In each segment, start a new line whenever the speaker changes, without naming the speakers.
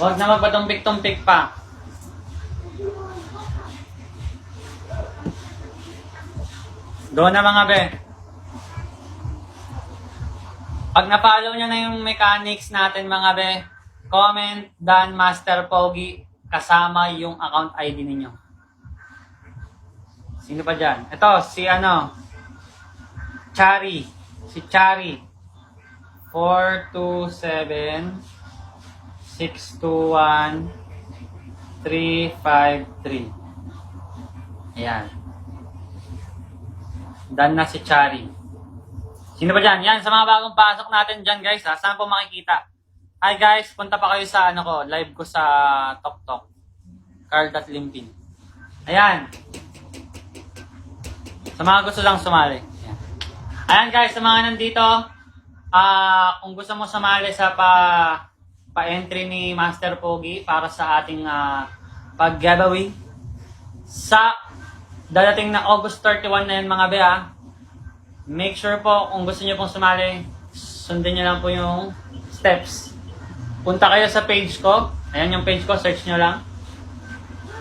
Huwag na magpatumpik-tumpik pa. Go na mga be. Pag na-follow nyo na yung mechanics natin mga be, comment Dan Master Pogi kasama yung account ID ninyo. Sino pa dyan? Ito, si Chari. Si Chari. 427-621-353. Ayan. Dan na si Chari. Sino ba dyan? Yan, sa mga bagong pasok natin dyan guys ha. Saan po makikita? Hi guys, punta pa kayo sa live ko sa TokTok. Carl.Limpin. Ayan. Sa mga gusto lang sumali. Ayan guys, sa mga nandito, kung gusto mo sumali sa pa-entry ni Master Pogi para sa ating pag-giveaway sa dadating na August 31 na yan mga bea, make sure po kung gusto niyo pong sumali, sundin niyo lang po yung steps. Punta kayo sa page ko. Ayan yung page ko, search niyo lang.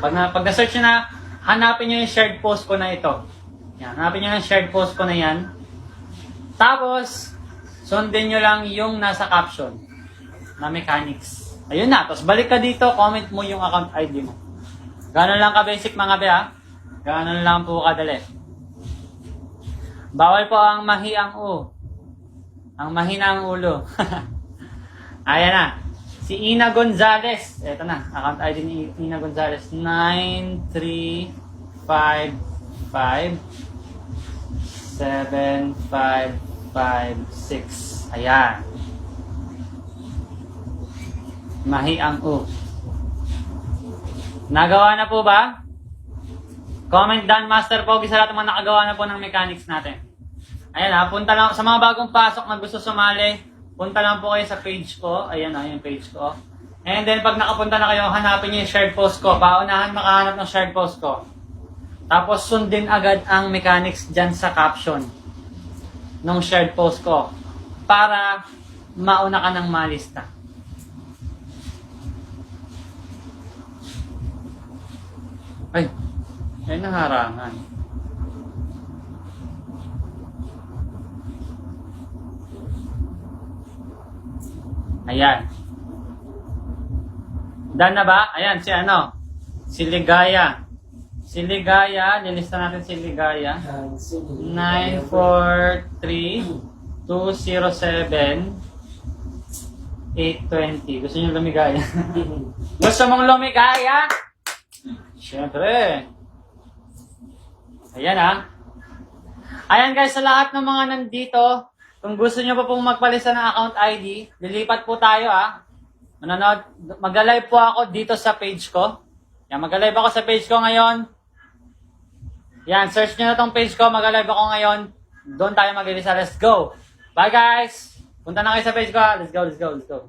Pag na-search niyo na, hanapin niyo yung shared post ko na ito. Yan, hanapin niyo yung shared post ko na yan. Tapos, sundin nyo lang yung nasa caption na mechanics. Ayun na. Tapos balik ka dito, comment mo yung account ID mo. Ganon lang ka-basic mga be ha. Ganon lang po kadali. Bawal po ang mahi ang u. Ang mahina ang ulo. Ayan na. Si Ina Gonzales. Ito na. Account ID ni Ina Gonzales. 93557556. Ayan. Mahi ang u. Nagawa na po ba? Comment Dan Master Pogi sa lahat ng mga nakagawa na po ng mechanics natin. Ayan ha, punta lang sa mga bagong pasok na gusto sumali, punta lang po kayo sa page ko. Ayan ha, yung page ko. And then pag nakapunta na kayo, hanapin niyo yung shared post ko. Paunahan makahanap ng shared post ko. Tapos sundin agad ang mechanics dyan sa caption ng shared post ko para mauna ka ng malista. Ay naharangan. Ayan. Dan na ba? Ayan, si Ligaya. Si Ligaya, nilista natin si Ligaya. 943-207-820. Gusto niyo lumigaya? Gusto mong lumigaya? Siyempre. Ayan ha. Ayan guys, sa lahat ng mga nandito, kung gusto niyo pa pong magpalista ng account ID, lilipat po tayo ha. Mag-live po ako dito sa page ko. Yan, mag-live ako sa page ko ngayon. Yan, search nyo na tong page ko, mag-live ako ngayon. Doon tayo mag-ilisa. Let's go! Bye guys! Punta na kayo sa page ko. Let's go, let's go, let's go.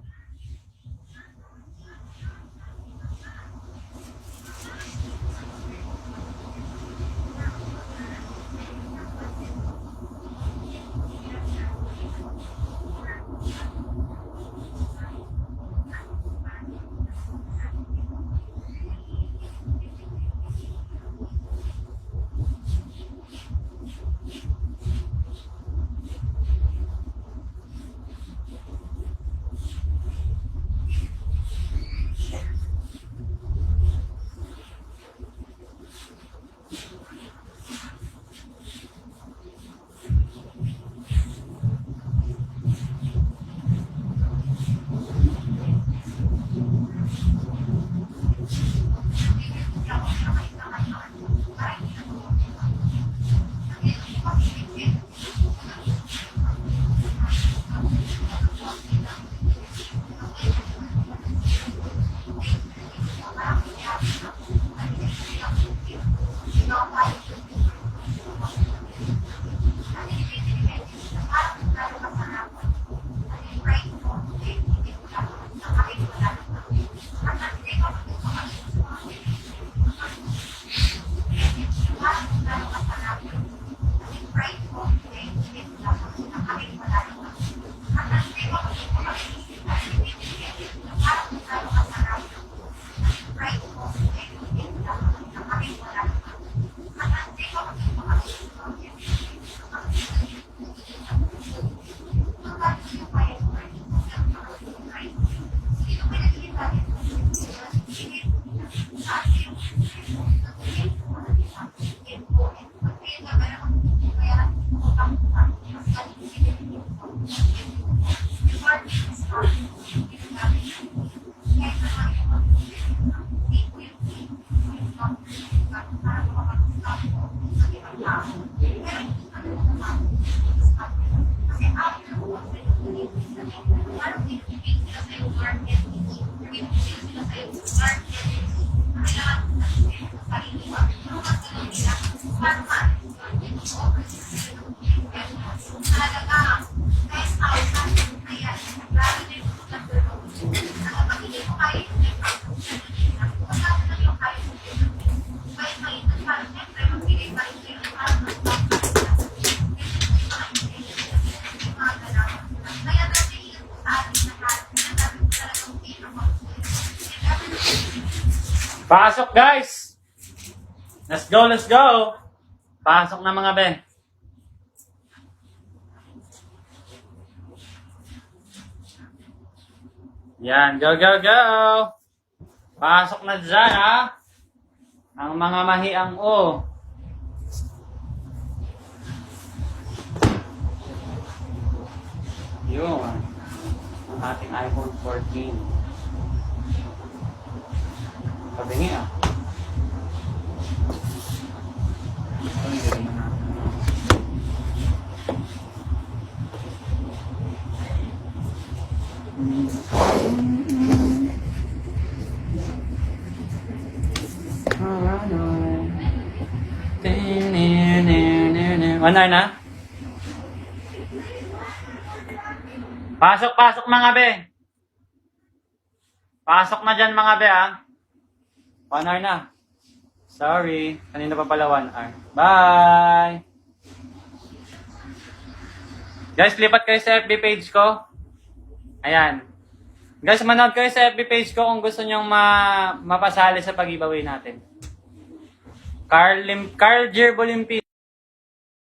Pasok guys! Let's go, let's go! Pasok na mga ben. Yan, go, go, go! Pasok na dyan ha! Ang mga mahiang o. Yun. Ang ating iPhone 14. Kabingi ah. One hour na? Pasok, pasok mga be. Pasok na dyan mga be ah. 1 hour na. Sorry. Kanina pa pala 1 hour. Bye! Guys, lipat kayo sa FB page ko. Ayan. Guys, manood kayo sa FB page ko kung gusto nyong mapasali sa pag-giveaway natin. Carl Gerbolimpi.